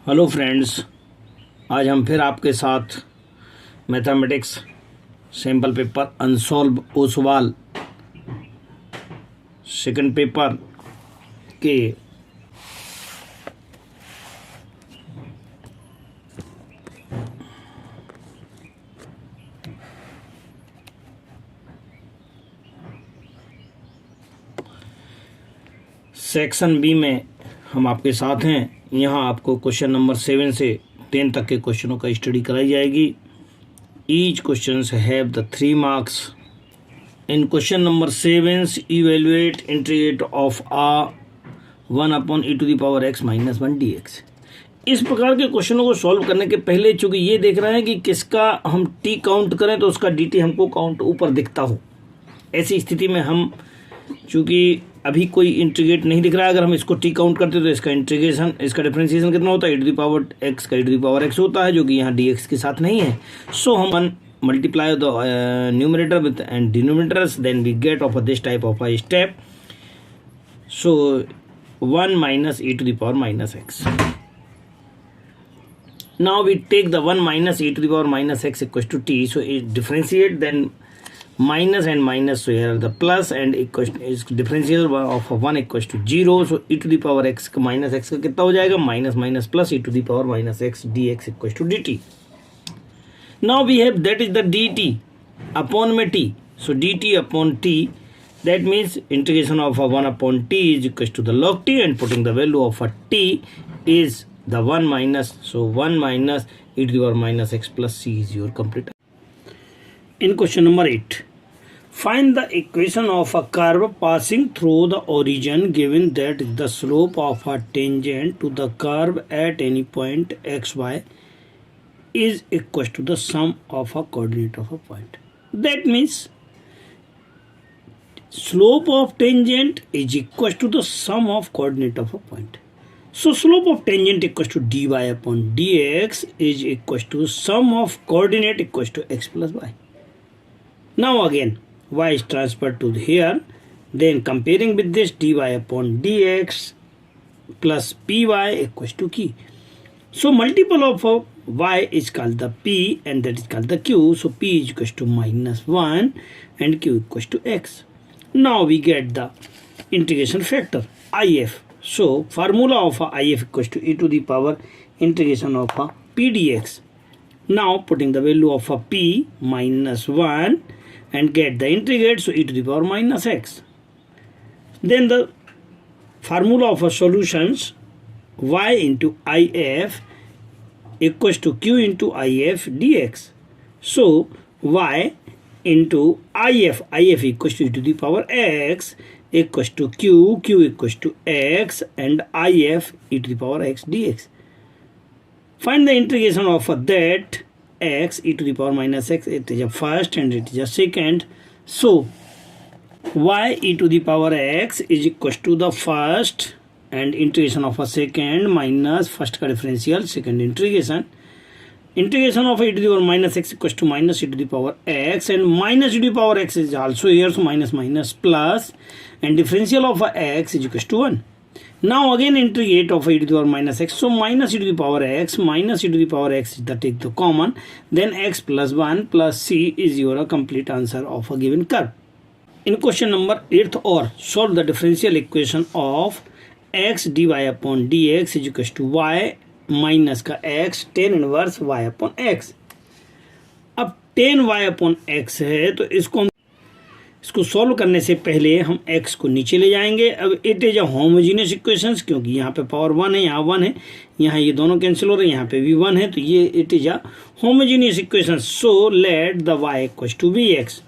Hello friends, आज हम फिर आपके साथ mathematics sample paper unsolved Oswaal second paper के सेक्शन बी में हम आपके साथ हैं। यहाँ आपको क्वेश्चन नंबर 7 से 10 तक के क्वेश्चनों का स्टडी कराई जाएगी। Each question have the 3 marks. In question number 7 evaluate integrate of a 1/e⁻x - 1 dx। इस प्रकार के क्वेश्चनों को सॉल्व करने के पहले चूंकि ये देख रहे हैं कि किसका हम टी काउंट करें तो उसका dt हमको काउंट ऊपर दिखता हो। ऐसी स्थिति में हम चूंकि अभी कोई इंटीग्रेट नहीं दिख रहा है, अगर हम इसको टी काउंट करते तो इसका इंटीग्रेशन, इसका डिफरेंशिएशन कितना होता है, e⁻x का e⁻x होता है, जो कि यहाँ dx के साथ नहीं है। सो हम multiply the numerator with and denominators, then we get of this type of a step. So 1 - e⁻x। now we take the 1 - e⁻x equals to t, so it differentiate, then minus and minus, so here the plus and equation is differential of 1 equals to 0, so e⁻x minus x का कितना हो जाएगा, minus minus plus e⁻x dx equals to dt. now we have that is the dt upon में t, so dt upon t, that means integration of 1/t is equals to the log t, and putting the value of a t is the 1 minus, so 1 minus e⁻x plus c is your complete. In question number 8, find the equation of a curve passing through the origin given that the slope of a tangent to the curve at any point xy is equal to the sum of a coordinate of a point. That means slope of tangent is equal to the sum of coordinate of a point. So slope of tangent equals to dy upon dx is equal to sum of coordinate equals to x plus y. Now again y is transferred to here, then comparing with this dy upon dx plus py equals to q. So multiple of y is called the p and that is called the q. So p is equals to -1 and q equals to x. Now we get the integration factor if. So formula of if equals to e⁻integration of p dx. Now putting the value of a p -1 and get the integrate, so e⁻x. Then the formula of a solutions y into if equals to q into if dx. So y into if equals to e⁻x equals to q equals to x, and if e⁻x dx. Find the integration of that x e⁻x, it is a first and it is a second. So y e⁻x is equals to the first and integration of a second minus first का differential, second integration. Integration of e⁻x equals to minus e⁻x, and minus e⁻x is also here, so minus minus plus, and differential of x is equals to 1. Now again integrate of e⁻x, so minus e⁻x is the take the common, then x plus 1 plus c is your complete answer of a given curve. In question number 8, or solve the differential equation of x dy upon dx is equals to y minus का x tan inverse y upon x. अब tan y upon x है तो इसको solve करने से पहले हम x को नीचे ले जाएंगे। अब it is a homogeneous equations, क्योंकि यहाँ पे पावर 1 है, यहाँ 1 है, यहाँ ये दोनों कैंसिल हो रहे हैं, यहाँ पे भी 1 है, तो ये it is a homogeneous equations. So let the y equals to vx,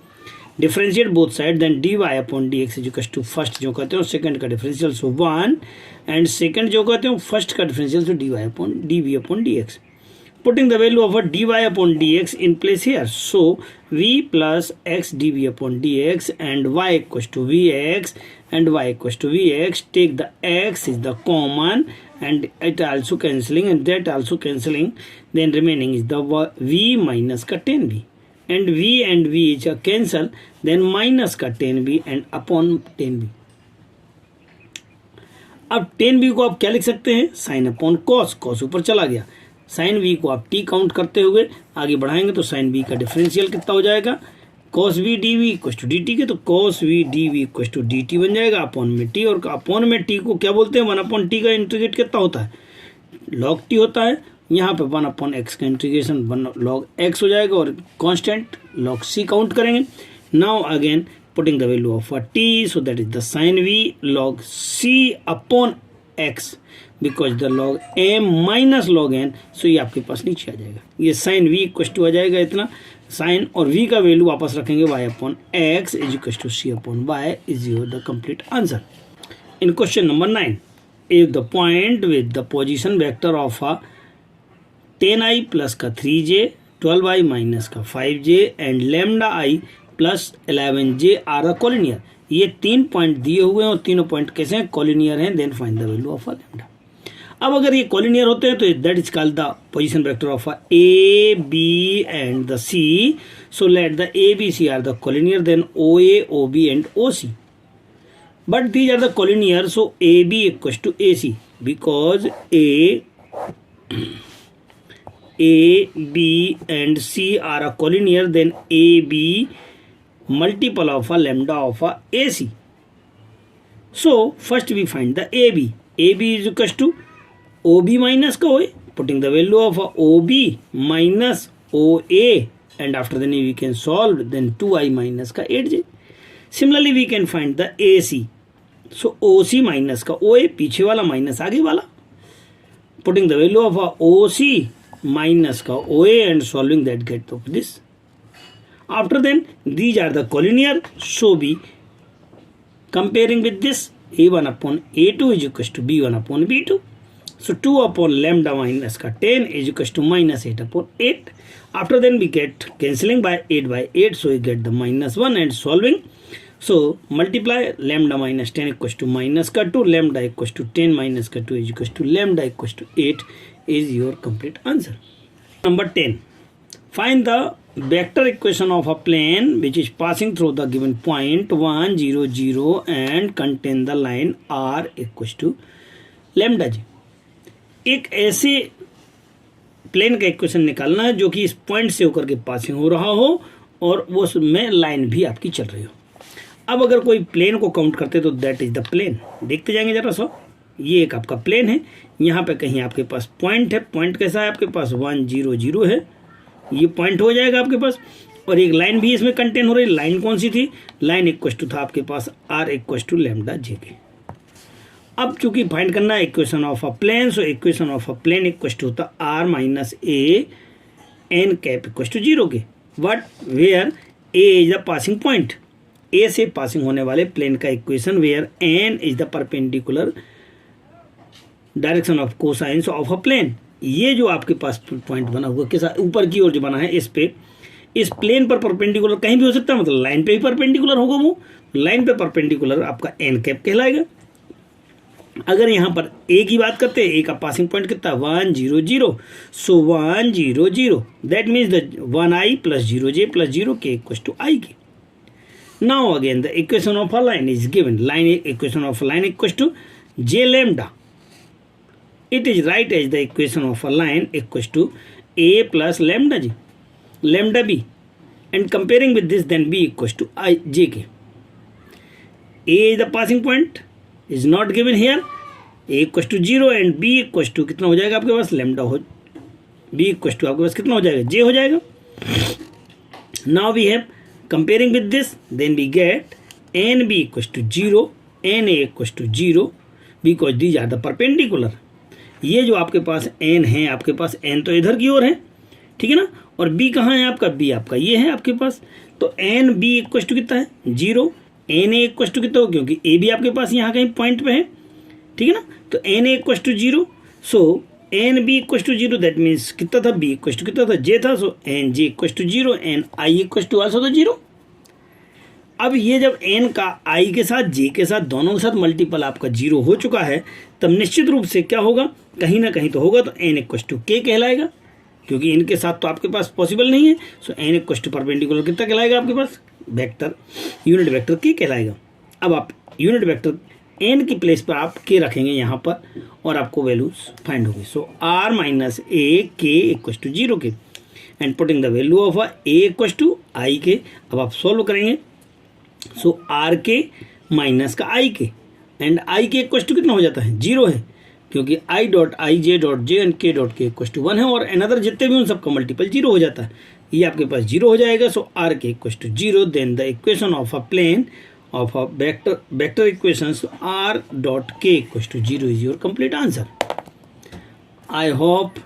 differentiate both side, then dy upon dx is equals to first जो कहते हो सेकंड का डिफरेंशियल, सो 1, एंड सेकंड जो कहते हो फर्स्ट का differential, so dv upon dx. Putting the value of a dy upon dx in place here, so v plus x dv upon dx and y equals to vx and y equals to vx. Take the x is the common and it also cancelling and that also cancelling, then remaining is the v minus का 10v, and v is a cancel, then minus का 10v and upon 10v. अब ten we को आप क्या लिख सकते हैं, sine upon cos, cos ऊपर चला गया, साइन वी को आप टी काउंट करते हुए आगे बढ़ाएंगे तो साइन वी का डिफरेंशियल कितना हो जाएगा, cos v d v equal to d t के, तो cos v d v equal to d t बन जाएगा अपॉन में टी, और अपॉन में टी को क्या बोलते हैं, वन अपॉन टी का इंटीग्रेट कितना होता है, लॉग टी होता है, यहाँ पे वन अपॉन एक्स का इंटीग्रेशन वन लॉग एक्स हो जाएगा और कांस्टेंट लॉग सी काउंट करेंगे. Now again putting the value of t, so that is the sine v log c upon x because the log m minus log n, so ये आपके पास नीचे आ जाएगा, ये साइन वी इक्वल टू आ जाएगा इतना, साइन और v का वैल्यू वापस रखेंगे y upon x is equal to c upon y is your the complete answer. In question number 9, if the point with the position vector of a 10i plus का 3j, 12i minus का 5j and lambda i plus 11j are a collinear. ये 3 point दिए हुए हैं और तीनों point कैसे हैं, कॉलिनियर हैं. Then find the value of a lambda. अब अगर ये कॉलिनियर होते हैं तो that is called the position vector of A B and the C. So let the A B C are the collinear, then O A O B and O C. But these are the collinear, so A B equal to A C because A B and C are a collinear, then A B multiple of a lambda of a AC. So first we find the AB. AB is equal to OB minus का OA. Putting the value of a OB minus OA and after then we can solve, then 2I minus का 8J. Similarly we can find the AC. So OC minus का OA, पीछे वाला minus आगे वाला. Putting the value of a OC minus का OA and solving that get of this. After then these are the collinear, so be comparing with this a1 upon a2 is equal to b1 upon b2. So 2 upon lambda minus का 10 is equal to minus 8 upon 8. After then we get cancelling by 8 by 8, so we get the minus 1 and solving. So multiply lambda minus 10 equals to minus का 2, lambda equals to 10 minus का 2 is equals to lambda equals to 8 is your complete answer. Number 10. Find the vector equation of a plane which is passing through the given point 1 0 0 and contain the line r equals to lambda j. एक ऐसे plane का equation निकालना है जो कि इस point से होकर के पासिंग हो रहा हो और वो उसमें लाइन भी आपकी चल रही हो. अब अगर कोई प्लेन को काउंट करते तो दैट इज द प्लेन. देखते जाएंगे जरा सो. ये एक आपका प्लेन है, यहाँ पे कहीं आपके पास पॉइंट है. पॉइंट कैसा है आपके पास, 1 0 0 है, ये पॉइंट हो जाएगा आपके पास. और एक लाइन भी इसमें कंटेन हो रही है. लाइन कौन सी थी, लाइन इक्वल टू था आपके पास r equal to lambda j k. अब चूंकि फाइंड करना है equation of a plane, so equation of a plane equal to होता r minus a n cap equal to 0 के. But where a is the passing point, a से passing होने वाले प्लेन का equation where n is the perpendicular direction of cosines of a plane. ये जो आपके पास पॉइंट बना हुआ कैसा, ऊपर की ओर जो बना है, इस पे इस प्लेन पर परपेंडिकुलर कहीं भी हो सकता है, मतलब लाइन पे भी परपेंडिकुलर होगा. वो लाइन पे परपेंडिकुलर आपका एन कैप कहलाएगा. अगर यहाँ पर ए की बात करते हैं, ए का पासिंग पॉइंट कितना, 1 0 0. So 1 0 0 that means the 1i plus 0j plus 0k equal to i के. Now again the equation of a line is given. Line equation of line equal to j lambda. It is right as the equation of a line equals to a plus lambda j, lambda b, and comparing with this then b equals to I j k. A is the passing point, is not given here. A equals to 0 and b equals to कितना हो जाएगा आपके पास, lambda हो, b equals to आपके पास कितना हो जाएगा, j हो जाएगा. Now we have comparing with this, then we get nb equals to 0, na equals to 0 because these are the perpendicular. ये जो आपके पास n है, आपके पास n तो इधर की ओर है, ठीक है ना, और b कहाँ है आपका, b आपका ये है आपके पास. तो एन बी इक्वल टू कितना है, 0. एन ए इक्वल टू कितना हो, क्योंकि ए भी आपके पास यहाँ कहीं पॉइंट पे है, ठीक है ना. तो n a equal to 0, so n b equal to 0 that means कितना था, बी इक्वल टू कितना था, जे था. So n j equal to 0 n i equal to also तो 0. अब ये जब n का i के साथ j के साथ दोनों के साथ मल्टीपल आपका 0 हो चुका है, तब निश्चित रूप से क्या होगा, कहीं ना कहीं तो होगा, तो n इक्वल टू k कहलाएगा, क्योंकि इनके साथ तो आपके पास पॉसिबल नहीं है. सो n इक्वल टू परपेंडिकुलर कितना कहलाएगा आपके पास, वेक्टर यूनिट वेक्टर k कहलाएगा. अब आप यूनिट वेक्टर एन की प्लेस पर आप के रखेंगे यहाँ पर और आपको वैल्यूज फाइंड होगी. सो आर माइनस ए के इक्वल टू 0 के and putting the value of a equal to i के. अब आप सॉल्व करेंगे. सो आर के माइनस का आई के एंड आई के इक्वल टू कितना हो जाता है 0 है क्योंकि I dot I J dot J and के डॉट के इक्वल टू 1 है और अनदर जितने भी उन सबका मल्टीपल 0 हो जाता है. ये आपके पास 0 हो जाएगा. So R K equal to 0 then the equation of a plane of a vector equations r dot k equals to 0 is your complete answer. I hope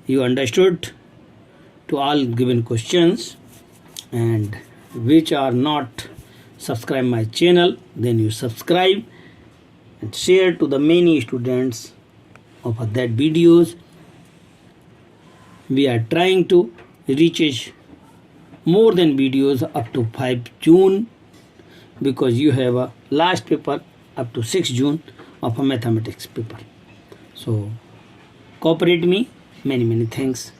you understood to all given questions, and which are not subscribe my channel, then you subscribe and share to the many students of that videos. We are trying to reach more than videos up to 5 June because you have a last paper up to 6 June of a mathematics paper. So cooperate me. Many thanks.